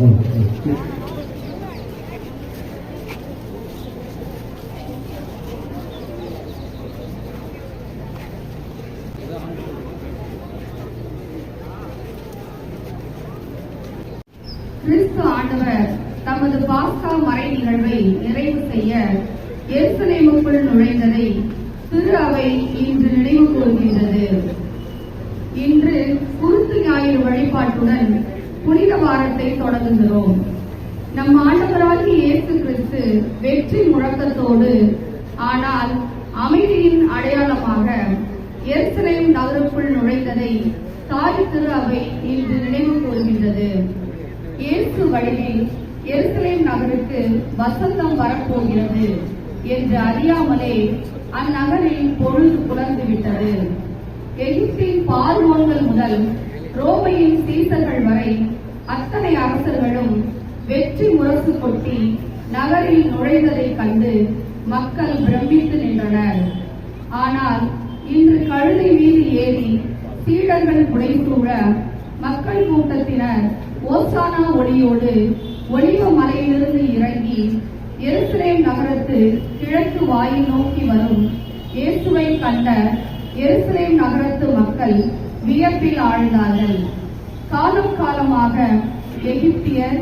கிறிஸ்து ஆண்டவர் தமது பாஸ்கா மறை நிகழ்வை நிறைவு செய்ய எருசலேமுக்குள் நுழைந்ததை திரு அவை இன்று நினைவு கூறுகின்றது. இன்று குருத்து ஞாயிறு வழிபாட்டுடன் புனித வாரத்தை தொடங்குகிறோம். நம் ஆண்டவராகிய இயேசு கிறிஸ்து வெற்றி முழக்கத்தோடு ஆனால் அமைதியின் அடையாளமாக எருசலேம் நகருக்குள் நுழைந்ததை தாய் திரு அவை இன்று நினைவு கூறுகின்றது. இயேசு வழியில் எருசலேம் நகருக்கு வசந்தம் வரப்போகிறது என்று அறியாமலே அந்நகரில் பொழுது புலர்ந்துவிட்டது. எகிப்தின் பார்வோன்கள் முதல் ரோமையின் சீசர்கள் வரை அத்தனை அரசர்களும் வெற்றி முரசு கொட்டி நகரில் நுழைந்ததைக் கண்டு மக்கள் பிரமித்து நின்றனர். ஆனால் இன்று கழுதை மீது ஏறி சீடர்கள் புடைசூழ மக்கள் கூட்டத்தினர் ஓசானா ஒளியோடு ஒலிவ மலையிலிருந்து இறங்கி எருசலேம் நகரத்து கிழக்கு வாயில் நோக்கி வரும் இயேசுவை கண்ட எருசலேம் நகரத்து மக்கள் வியப்பில் ஆழ்ந்தார்கள். காலம் காலமாக எகிப்தியர்,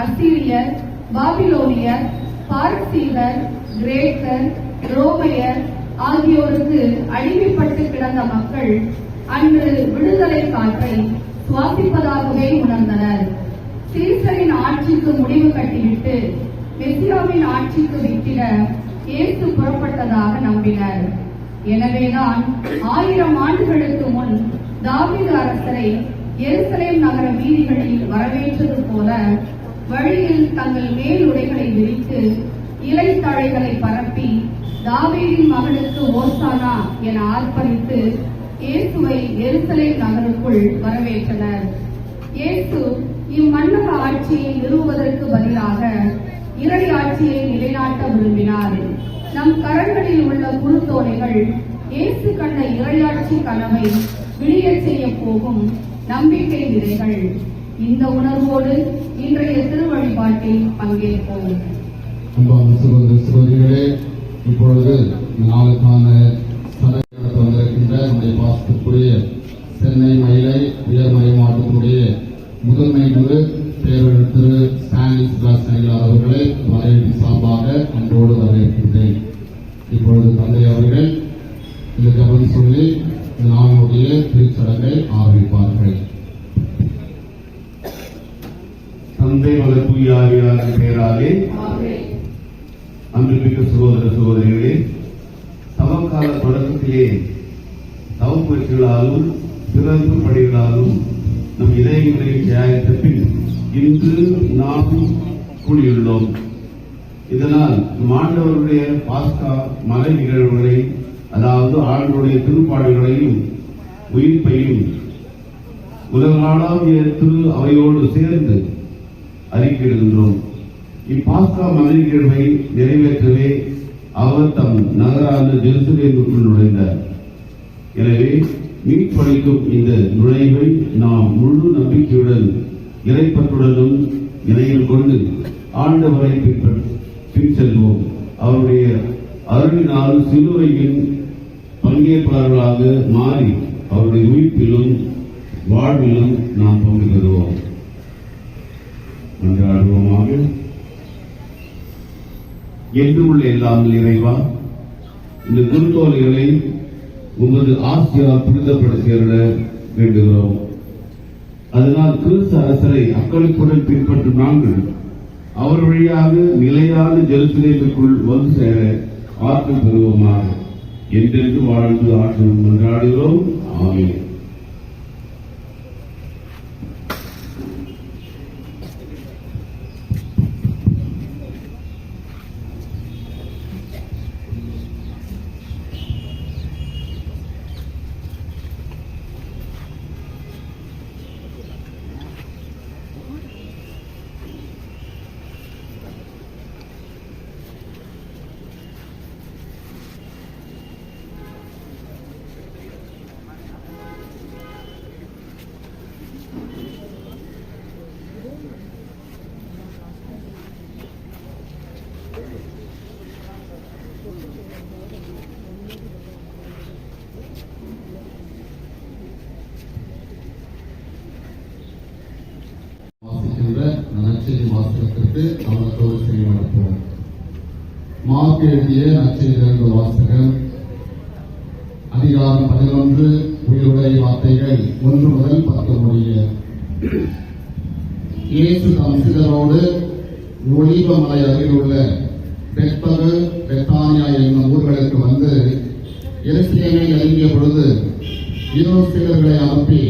அசீரியர், பாபிலோனியர், பாரசீகர், கிரேக்கர், ரோமையர் ஆகியோருக்கு அடிமைப்பட்டு கிடந்த மக்கள் அன்று விடுதலை காற்றை சுவாசிப்பதாகவே உணர்ந்தனர். சீசரின் ஆட்சிக்கு முடிவு கட்டிவிட்டு மெசியாவின் ஆட்சிக்கு விட்டிட இயேசு புறப்பட்டதாக நம்பினர். எனவேதான் 1000 ஆண்டுகளுக்கு முன் தாவீது அரசரை எருசலேம் நகர வீதிகளில் வரவேற்றது போல வழியில் தங்கள் மேலுடைகளை விரித்து இலைத்தழைகளை பரப்பி தாவீதின் மகனுக்கு ஓசானா என ஆர்ப்பரித்து இயேசுவை எருசலேம் நகருக்குள் வரவேற்றனர். இயேசு இம்மன்னக ஆட்சியை நிறுவுவதற்கு பதிலாக இறை ஆட்சியை நிலைநாட்ட விரும்பினார். நம் கரங்களில் உள்ள குருத்தோலைகள் இயேசு கண்ட இறையாட்சி கனவை விழியச் செய்ய போகும் நம்பிக்கை விதைகள். இந்த உணர்வோடு இன்றைய திருவழிபாட்டில் பங்கேற்போம். இப்பொழுது நாளுக்கான வந்திருக்கின்ற நம்முடைய பாசத்துக்குரிய சென்னை மயிலை உயர்மறை மாவட்டத்தினுடைய முதன்மை குரு பேரர் திரு ஸ்டானிஸ் பிளாஸ்டனில் அவர்களை வரவேற்பு சார்பாக அன்றோடு வரவேற்கின்றேன். இப்பொழுது தந்தை அவர்கள் இந்த ஜபம் சொல்லி நாளுடைய திருச்சடங்கை ஆரம்பிப்பார்கள். தந்தை மகன் தூயாரியாரின் பெயராலே அன்புமிக்க சகோதர சகோதரிகளே, தவக்கால தொடக்கத்திலே தவப்பயிற்சிகளாலும் பிறப்பு பணிகளாலும் நம் இதயங்களை தயாரித்த பின் இன்று நாம் கூடியுள்ளோம். இதனால் ஆண்டவருடைய பாஸ்கா மறை நிகழ்வுகளை, அதாவது ஆண்டவருடைய திருப்பாடுகளையும் உயிர்ப்பையும் உலகளாவிய திரு அவையோடு சேர்ந்து அறிக்கையிடுகின்றோம். இப்பாஸ்கா மறை நிகழ்வை நிறைவேற்றவே அவர் தம் நகரான ஜெருசலேமுக்குள் நுழைந்தார். எனவே மீட்பளிக்கும் இந்த நுழைவை நாம் முழு நம்பிக்கையுடன் இறைப்பற்றுடனும் இணையில் கொண்டு ஆண்டவரை பின் செல்வோம். அவருடைய அருளினால் சிலுவையின் பங்கேற்பாளர்களாக மாறி அவருடைய உயிர்ப்பிலும் வாழ்விலும் நாம் பங்கு பெறுவோம். மன்றாடுவோமாக. என்றும் உள்ள எல்லாம் இறைவா, இந்த குருத்தோலைகளை உமது ஆசியால் புனிதப்படுத்திட வேண்டுகிறோம். அதனால் கிறிஸ்து அரசரை அக்களிப்புடன் பின்பற்றும் நாங்கள் அவர் வழியாக நிலையான ஜெருசலேமுக்குள் வந்து சேர ஆற்றல் பெறுவோமாக. என்றென்று வாழ்ந்து ஆற்றல் மன்றாடுகிறோம். ஆமென். நற்செய்தி வாசகத்திற்கு அவர்களோடு செய்யப்பட்டோம். மார்க் எழுதிய நற்செய்தி வாசகம் அதிகாரம் 11 உயிருடைய வார்த்தைகள் 1 முதல் 10 முடிய. இயேசு தம் சீடரோடு ஒலிவ மலை அருகிலுள்ள பெத்பகு பெத்தானியா என்னும் ஊர்களுக்கு வந்து எருசலேமை நெருங்கிய பொழுது சீடர்களை அனுப்பி,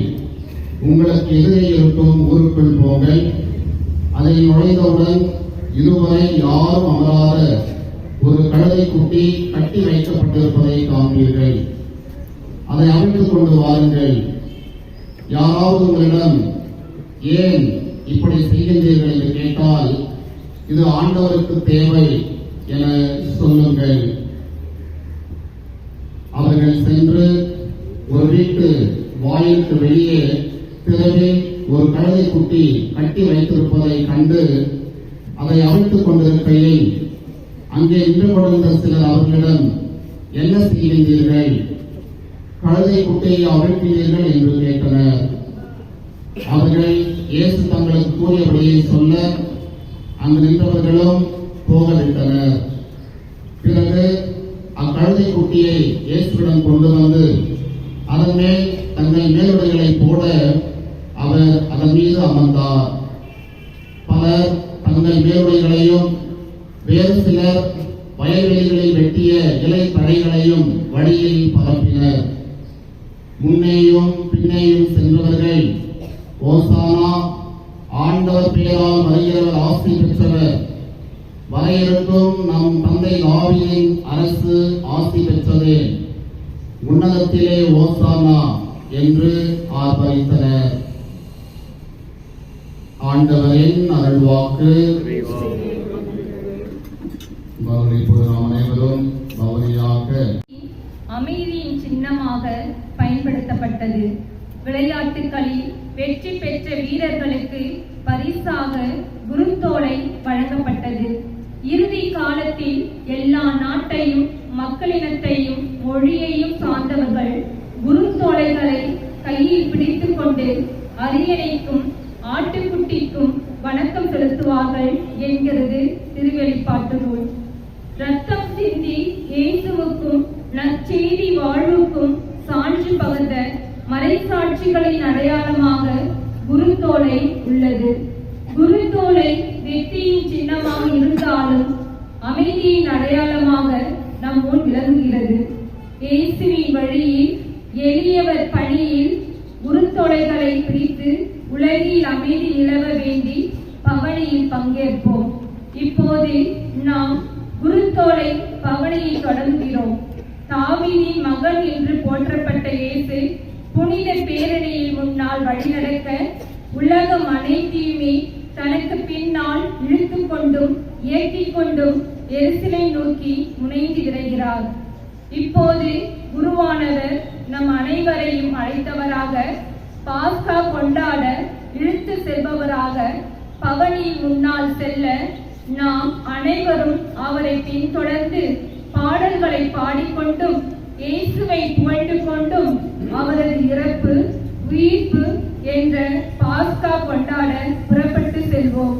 உங்களுக்கு எதிரே இருக்கும் ஊருக்குள் போங்கள். அதை நுழைந்தவுடன் இதுவரை யாரும் அமராத ஒரு கழுதை குட்டி கட்டி வைக்கப்பட்டிருப்பதை காண்பீர்கள். அதை அவிழ்த்துக் கொண்டு வாருங்கள். யாராவது உங்களிடம் ஏன் இப்படி செய்கின்றீர்கள் என்று கேட்டால், இது ஆண்டவருக்கு தேவை என சொல்லுங்கள். அவர்கள் சென்று ஒரு வீட்டு வாயிலுக்கு வெளியே திரையில் ஒரு கழுதை குட்டி கட்டி வைத்திருப்பதை கண்டு அதை அவிழ்த்துக் கொண்டிருக்கையில் அங்கே நின்று கொண்டிருந்த சிலர் அவர்களிடம், என்ன செய்கின்றீர்கள்? கழுதை குட்டியை அவிழ்க்கிறீர்கள் என்று கேட்டனர். அவர்கள் இயேசு தங்களுக்கு கூறியபடியை சொல்ல அங்கு நின்றவர்களும் போகவிட்டனர். பிறகு அக்கழுதை குட்டியை இயேசுவிடம் கொண்டு வந்து அதன் மேல் தங்கள் மேலுடைகளை போட அவர் அதன் மீது அமர்ந்தார். பலர் தங்கள் மேலுடைகளையும் வேறு சிலர் வயல்வெளிகளில் வெட்டிய இலை தழைகளையும் வழியில் பரப்பினர். முன்னேயும் பின்னேயும் சென்றவர்கள், ஓசானா, ஆண்டவர் பெயரால் வருகிறவர் ஆசி பெற்றவர், வரையிருக்கும் நம் தந்தை தாவீதின் அரசு ஆசி பெற்றதே, உன்னதத்திலே ஓசானா என்று ஆர்ப்பரித்தனர். ஆண்டவரின் அருள்வாக்கு. இப்போது நாம் அனைவரும் பவனியாக அமைதியின் சின்னமாக பயன்படுத்தப்பட்டது. விளையாட்டுகளில் வெற்றி பெற்ற வீரர்களுக்கு பரிசாக குருத்தோலை வழங்கப்பட்டது. இறுதி காலத்தில் எல்லா நாட்டையும் மக்களினத்தையும் மொழியையும் சார்ந்தவர்கள் குருத்தோலைகளை கையில் பிடித்துக் கொண்டு அரியணைக்கும் ஆட்டுக்குட்டிக்கும் வணக்கம் செலுத்துவார்கள் என்கிறது திருவெளிப்பாட்டு நூல். ரத்தம் சிந்தி இயேசுவுக்கும் நற்செய்தி வாழ்வுக்கும் சான்று பகர்ந்த மறைசாட்சிகளின் அடையாளமாக குருத்தோலை உள்ளது. குருத்தோலை வெற்றியின் சின்னமாக இருந்தாலும் அமைதியின் அடையாளமாக நம் முன் விளங்குகிறது. இயேசுவின் வழியில் எளியவர் பணியில் குருத்தோலைகளை பிடித்து உலகில் அமைதி நிலவ வேண்டி பவனியில் பங்கேற்போம். இப்போது நாம் குருத்தோலை பவனியில் தொடங்குகிறோம். தாவீதின் மகன் என்று போற்றப்பட்ட இயேசு புனித பேரணியில் முன்னால் வழிநடக்க உலகம் அனைத்தையுமே தனக்கு பின்னால் இழுத்துக் கொண்டும் இயக்கிக் கொண்டும் எருசலேம் நோக்கி முனைந்து விரைகிறார். இப்போது குருவானவர் நம் அனைவரையும் அழைத்தவராக, பாஸ்கா கொண்டாட இழுத்து செல்பவராக பவனியின் முன்னால் செல்ல நாம் அனைவரும் அவரை பின்தொடர்ந்து பாடல்களை பாடிக்கொண்டும் இயேசுவை புகழ்ந்து கொண்டும் அவரது இறப்பு உயிர்ப்பு என்ற பாஸ்கா கொண்டாட புறப்பட்டு செல்வோம்.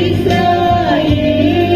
Israel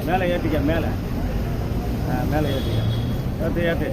மேலே ஏற்றிக்க மேலே மேலே ஏற்றிக்க ஏற்று ஏற்று